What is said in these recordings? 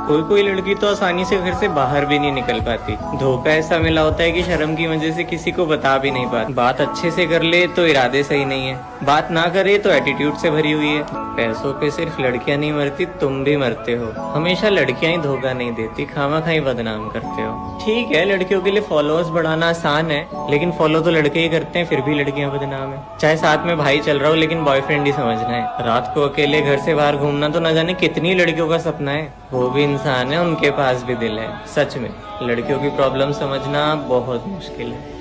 कोई कोई लड़की तो आसानी से घर से बाहर भी नहीं निकल पाती। धोखा ऐसा मिला होता है कि शर्म की वजह से किसी को बता भी नहीं पाती। बात अच्छे से कर ले तो इरादे सही नहीं है, बात ना करे तो एटीट्यूड से भरी हुई है। पैसों पे सिर्फ लड़कियां नहीं मरती, तुम भी मरते हो। हमेशा लड़कियां ही धोखा नहीं देती, खामा खाई बदनाम करते हो। ठीक है, लड़कियों के लिए फॉलोअर्स बढ़ाना आसान है, लेकिन फॉलो तो लड़के ही करते हैं, फिर भी लड़कियां बदनाम है। चाहे साथ में भाई चल रहा हो, लेकिन बॉयफ्रेंड ही समझना है। रात को अकेले घर से बाहर घूमना तो न जाने कितनी लड़कियों का सपना है। वो भी इंसान है, उनके पास भी दिल है। सच में लड़कियों की प्रॉब्लम समझना बहुत मुश्किल है।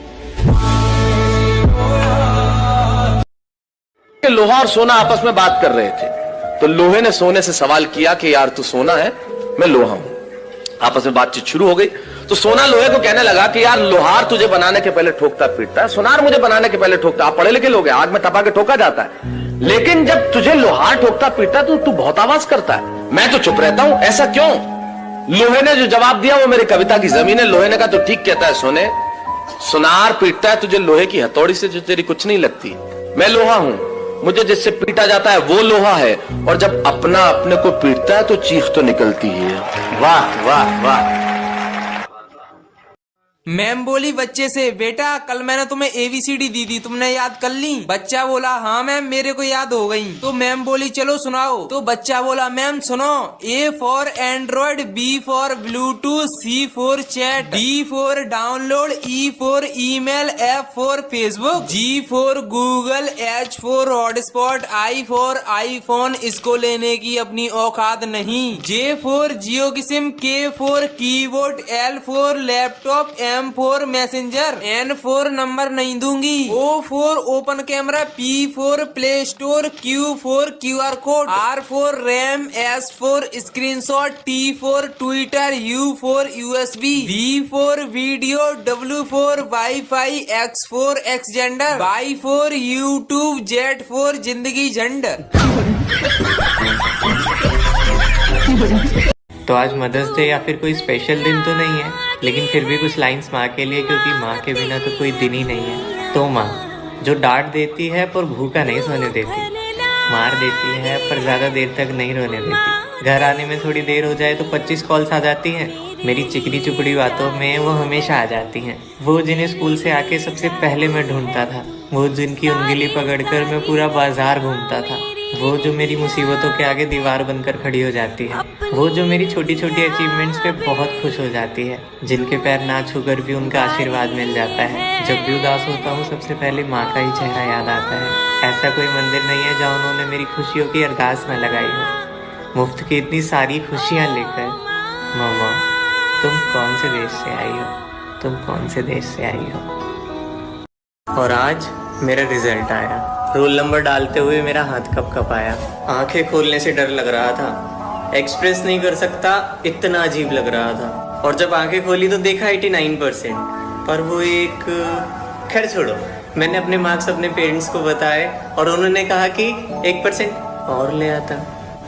लोहा और सोना आपस में बात कर रहे थे, तो लोहे ने सोने से सवाल किया कि यार तू सोना है, मैं लोहा हूं। आपस में बातचीत शुरू हो गई, तो सोना लोहे को कहने लगा कि यार लोहार तुझे बनाने के पहले ठोकता पीटता है, सोनार मुझे बनाने के पहले ठोकता। आप पढ़े लिखे लोग हैं, आग में तपा के ठोका जाता है, लेकिन जब तुझे लोहार ठोकता पीटता है तो तू बहुत आवाज करता है, मैं तो चुप रहता हूं, ऐसा क्यों? लोहे ने जो जवाब दिया वो मेरी कविता की जमीन है। लोहे ने कहा तो ठीक कहता है सोने, सुनार पीटता है तुझे लोहे की हथौड़ी से जो तेरी कुछ नहीं लगती। मैं लोहा हूं, मुझे जिससे पीटा जाता है वो लोहा है, और जब अपना अपने को पीटता है तो चीख तो निकलती ही है। वाह वाह वाह। मैम बोली बच्चे से, बेटा कल मैंने तुम्हें ABCD दी थी, तुमने याद कर ली? बच्चा बोला हाँ मैम मेरे को याद हो गई। तो मैम बोली चलो सुनाओ। तो बच्चा बोला मैम सुनो, A for Android, B for Bluetooth, C for chat, D for download, E for email, F for Facebook, G for Google, H for hotspot, I for iPhone, इसको लेने की अपनी औकात नहीं, J फॉर जियो की SIM, K for keyboard, L for laptop, M for messenger, N for number नहीं दूंगी, O for open camera, P for Play Store, Q for QR code, R for RAM, S for screenshot, T for Twitter, U for USB, V for video, W for WiFi, X for Xender, Y for YouTube, Z for जिंदगी झंड। तो आज mother's day या फिर कोई special दिन तो नहीं है, लेकिन फिर भी कुछ लाइंस माँ के लिए, क्योंकि माँ के बिना तो कोई दिन ही नहीं है। तो माँ जो डांट देती है पर भूखा नहीं सोने देती, मार देती है पर ज्यादा देर तक नहीं रोने देती, घर आने में थोड़ी देर हो जाए तो 25 कॉल्स आ जाती हैं, मेरी चिकनी चुपड़ी बातों में वो हमेशा आ जाती हैं, वो जिन्हें स्कूल से आके सबसे पहले मैं ढूंढता था, वो जिनकी उंगली पकड़कर मैं पूरा बाजार घूमता था, वो जो मेरी मुसीबतों के आगे दीवार बनकर खड़ी हो जाती है, वो जो मेरी छोटी छोटी अचीवमेंट्स पे बहुत खुश हो जाती है, जिनके पैर ना छूकर भी उनका आशीर्वाद मिल जाता है। जब भी उदास होता हूँ सबसे पहले माँ का ही चेहरा याद आता है। ऐसा कोई मंदिर नहीं है जहाँ उन्होंने मेरी खुशियों की अरदास न लगाई हो। मुफ्त की इतनी सारी खुशियाँ लेकर मामा तुम कौन से देश से आई हो, तुम कौन से देश से आई हो। और आज मेरा रिजल्ट आया, रोल नंबर डालते हुए मेरा हाथ कप आया। आंखें खोलने से डर लग रहा था, एक्सप्रेस नहीं कर सकता इतना अजीब लग रहा था, और जब आंखें खोली तो देखा 89%, पर वो एक खैर छोड़ो। मैंने अपने मार्क्स अपने पेरेंट्स को बताए और उन्होंने कहा कि 1% और ले आता।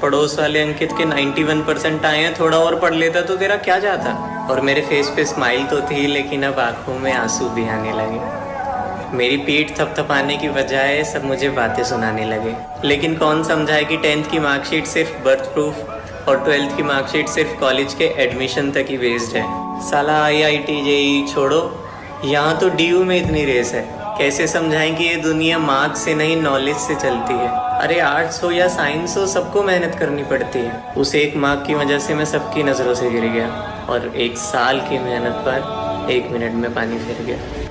पड़ोस वाले अंकित के 91% आए हैं, थोड़ा और पढ़ लेता तो तेरा क्या जाता। और मेरे फेस पे स्माइल तो थी, लेकिन अब आंखों में आंसू भी आने लगे। मेरी पीठ थपथपाने की बजाय सब मुझे बातें सुनाने लगे। लेकिन कौन समझाए कि 10th की मार्कशीट सिर्फ बर्थ प्रूफ और 12th की मार्कशीट सिर्फ कॉलेज के एडमिशन तक ही बेस्ड है। साला IIT JEE छोड़ो, यहाँ तो DU में इतनी रेस है। कैसे समझाएं कि ये दुनिया मार्क्स से नहीं नॉलेज से चलती है। अरे आर्ट्स हो या साइंस हो, सबको मेहनत करनी पड़ती है। उस एक मार्क की वजह से मैं सबकी नज़रों से गिर गया, और 1 साल की मेहनत पर 1 मिनट में पानी फिर गया।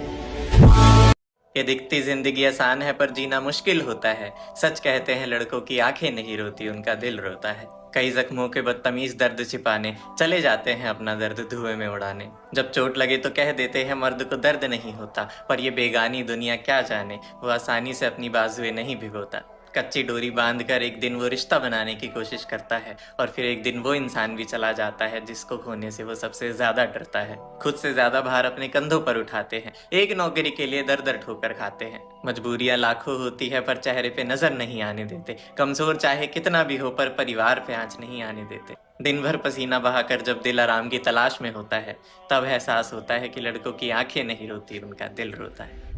ये दिखती जिंदगी आसान है पर जीना मुश्किल होता है। सच कहते हैं लड़कों की आंखें नहीं रोती, उनका दिल रोता है। कई जख्मों के बदतमीज दर्द छिपाने चले जाते हैं अपना दर्द धुएं में उड़ाने। जब चोट लगे तो कह देते हैं मर्द को दर्द नहीं होता, पर ये बेगानी दुनिया क्या जाने, वो आसानी से अपनी बाजुएं नहीं भिगोता। कच्ची डोरी बांधकर एक दिन वो रिश्ता बनाने की कोशिश करता है, और फिर एक दिन वो इंसान भी चला जाता है जिसको खोने से वो सबसे ज्यादा डरता है। खुद से ज्यादा भार अपने कंधों पर उठाते हैं, एक नौकरी के लिए दर दर ठोकर खाते हैं। मजबूरियां लाखों होती है पर चेहरे पे नजर नहीं आने देते। कमजोर चाहे कितना भी हो पर परिवार पे आंच नहीं आने देते। दिन भर पसीना बहाकर जब दिल आराम की तलाश में होता है, तब एहसास होता है कि लड़कों की आंखें नहीं रोती, उनका दिल रोता है।